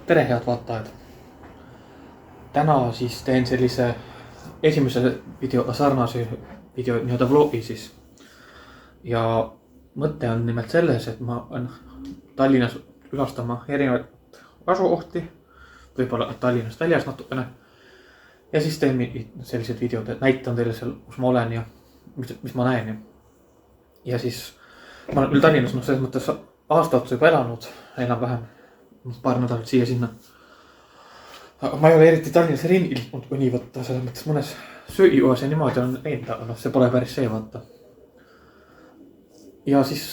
Tere, head vaatajad! Täna siis teen sellise esimese video sarnase video nii-öelda vlogi siis. Ja mõte on nimelt selles, et ma olen Tallinnas külastama erinevaid asukohti, võib-olla Tallinnast väljas natukene. Ja siis teen sellised videod, et näitan teile seal, kus ma olen ja mis ma näen. Ja siis ma olen küll Tallinnas, selles mõttes aasta otsa juba elanud, enam-vähem paar nädalat siia-sinna. Aga ma ei ole eriti Tallinnas ringi liikunud, kui nii võtta, selles mõttes mõnes söögijuhas ja niimoodi on läinud, aga see pole päris see vaata. Ja siis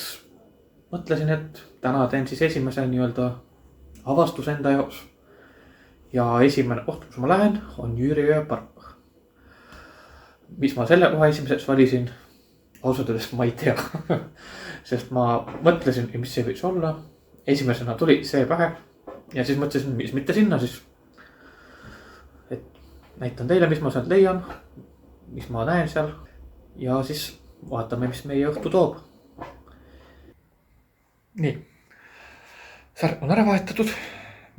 mõtlesin, et täna teen siis esimese nii-öelda avastuse enda jaoks. Ja esimene koht, kus ma lähen, on Jüriöö park. Mis ma selle koha esimeseks valisin? Ausalt öeldes ma ei tea. Sest ma mõtlesin, mis see võiks olla. Esimesena tuli see pähe ja siis mõtlesin, mis mitte sinna siis. Et näitan teile, mis ma sealt leian, mis ma näen seal ja siis vaatame, mis meie õhtu toob. Nii, särk on ära vahetatud,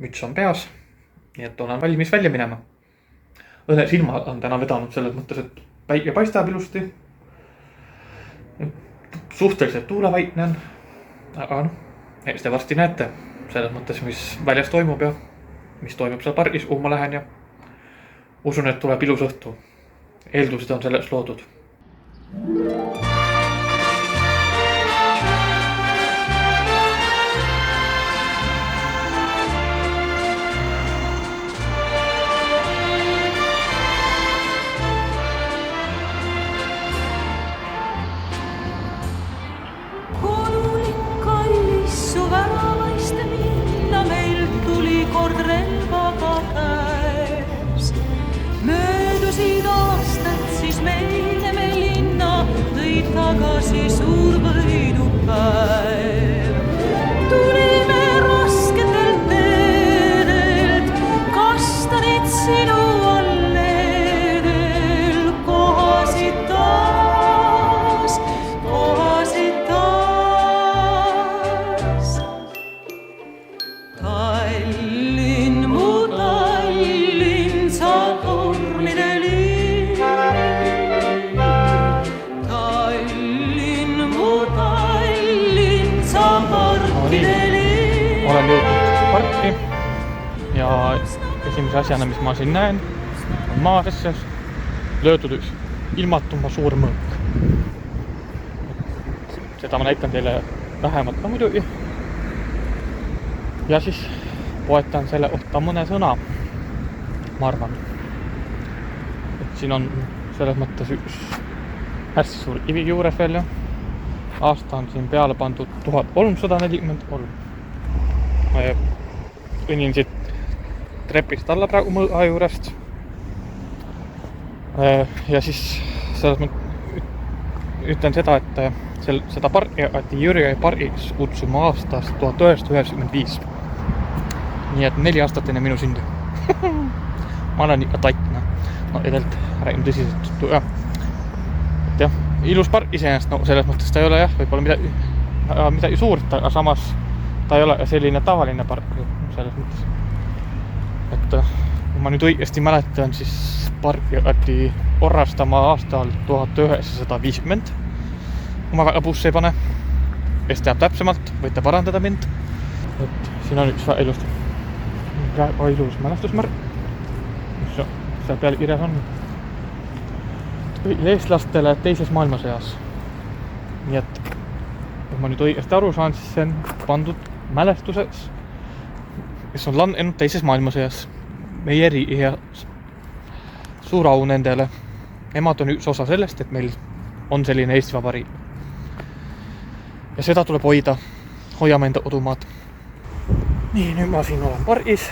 müts on peas, nii et olen valmis välja minema. Õnnes ilma on täna vedanud selles mõttes, et päike paistab ilusti. Suhteliselt tuulevaitne on, aga eks te varsti näete selles mõttes, mis väljas toimub ja mis toimub seal pargis, kuhu ma lähen ja usun, et tuleb ilus õhtu. Eeldused on selleks loodud. Tagasi suur võidupäev. Tulime rasketelt teedelt, kastanid sinu alledel. Kohasid taas. Tallinn, mu Tallinn, sa tornide linn. Olen jõudnud parki ja esimese asjana, mis ma siin näen, on maa sisse löödud üks ilmatuma suur mõõk. Seda ma näitan teile vähemalt ka muidugi. Ja siis poetan selle kohta mõne sõna, ma arvan. Et siin on selles mõttes üks hästi suur kivi juures veel ja aasta on siin peale pandud 1343. Ma kõnnin siit trepist alla praegu mõõga juurest. Ja siis selles mõttes ütlen seda, et seda parki hakati Jüriöö pargiks kutsuma aastast 1995. Nii et 4 aastat enne minu sündi. Ma olen ikka taitna. No edelt räägin tõsiselt juttu ja. Et jah, ilus park iseenesest, no selles mõttes ta ei ole jah, võib-olla midagi suurt, aga samas ta ei ole selline tavaline park selles mõttes. Et kui ma nüüd õigesti mäletan, siis parki hakati korrastama aastal 1950. Kui ma väga puusse ei pane, kes teab täpsemalt, võite parandada mind. Et siin on üks ilus mälestusmärk, mis seal peal kirjas on. Eestlastele teises maailmasõjas. Nii et kui ma nüüd õigesti aru saan, siis see on pandud mälestuseks, kes on langenud teises maailmasõjas. Meie riigi ja suur au nendele. Nemad on üks osa sellest, et meil on selline Eesti Vabariik. Ja seda tuleb hoida. Hoiame enda kodumaad. Nii, nüüd ma siin olen pargis.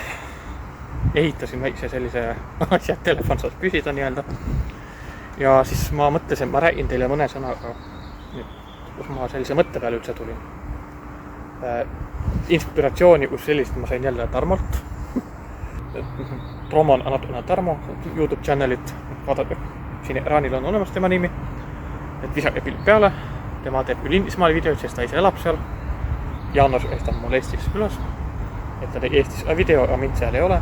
Ehitasin väikse sellise asja, et telefon saaks püsida nii-öelda. Ja siis ma mõtlesin, ma räägin teile mõne sõnaga, kus ma sellise mõtte peale üldse tulin. Inspiratsiooni, kus sellist ma sain jälle Tarmolt. Promon natukene Tarmo YouTube channelit. Vaadake, siin ekraanil on olemas tema nimi. Et visake pilt peale. Tema teeb küll Inglismaal videoid, sest ta ise elab seal. Jaanos eest on mul Eestis külas. et ta tegi Eestis video, aga mind seal ei ole.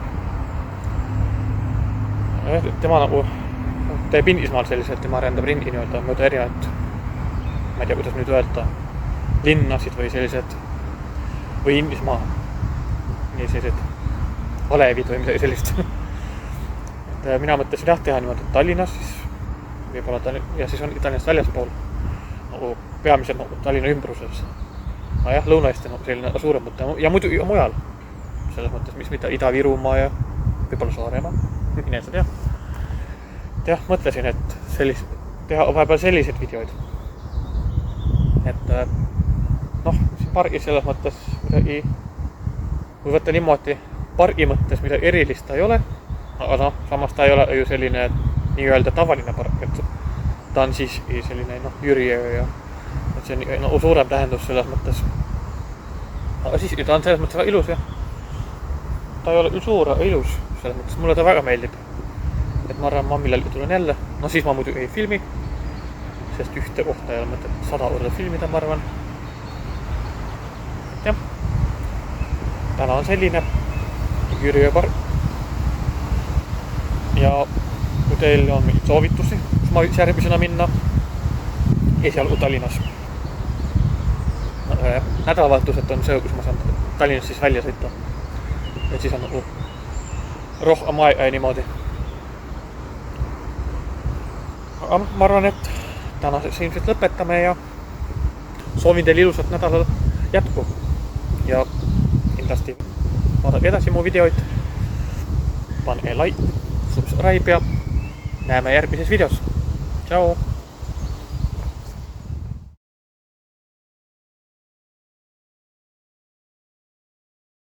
Tema nagu teeb Inglismaal selliselt, tema arendab ringi nii-öelda mööda erinevat, ma ei tea, kuidas nüüd öelda, linnasid või sellised, või Inglismaa, nii sellised alevid või midagi sellist. Et mina mõtlesin jah teha niimoodi, et Tallinnas siis võib-olla ja siis on Tallinnast väljaspool, nagu peamiselt nagu Tallinna ümbruses. Aga jah, Lõuna-Eesti on selline suurem mõte ja muidu mujal, selles mõttes, mis mitte Ida-Virumaa ja võib-olla Saaremaa, mine sa tea. Jah, mõtlesin, et teha vahepeal selliseid videoid. Et noh, siin pargis selles mõttes midagi, kui võtta niimoodi, pargi mõttes midagi erilist ta ei ole, aga noh, samas ta ei ole ju selline nii-öelda tavaline park, et ta on siiski selline Jüriöö ja et see on suurem tähendus selles mõttes. Aga siiski ta on selles mõttes väga ilus jah. Ta ei ole küll suur, aga ilus selles mõttes, mulle ta väga meeldib. Et ma arvan, ma millelgi tulen jälle, no siis ma muidu ei filmi, sest ühte kohta ei ole mõtet 100 korda filmida, ma arvan. Et jah, täna on selline Jüriöö park. Ja kui teil on mingid soovitusi, kus ma võiks järgmisena minna, esialgu Tallinnas. Nädalavahetuselt on see, kus ma saan Tallinnast siis välja sõita. Et siis on nagu rohkem aega ja niimoodi. Aga ma arvan, et tänaseks ilmselt lõpetame ja soovin teile ilusat nädalal jätku. Ja kindlasti vaadake edasi mu videoid. Pange like, subscribe ja näeme järgmises videos. Tšau!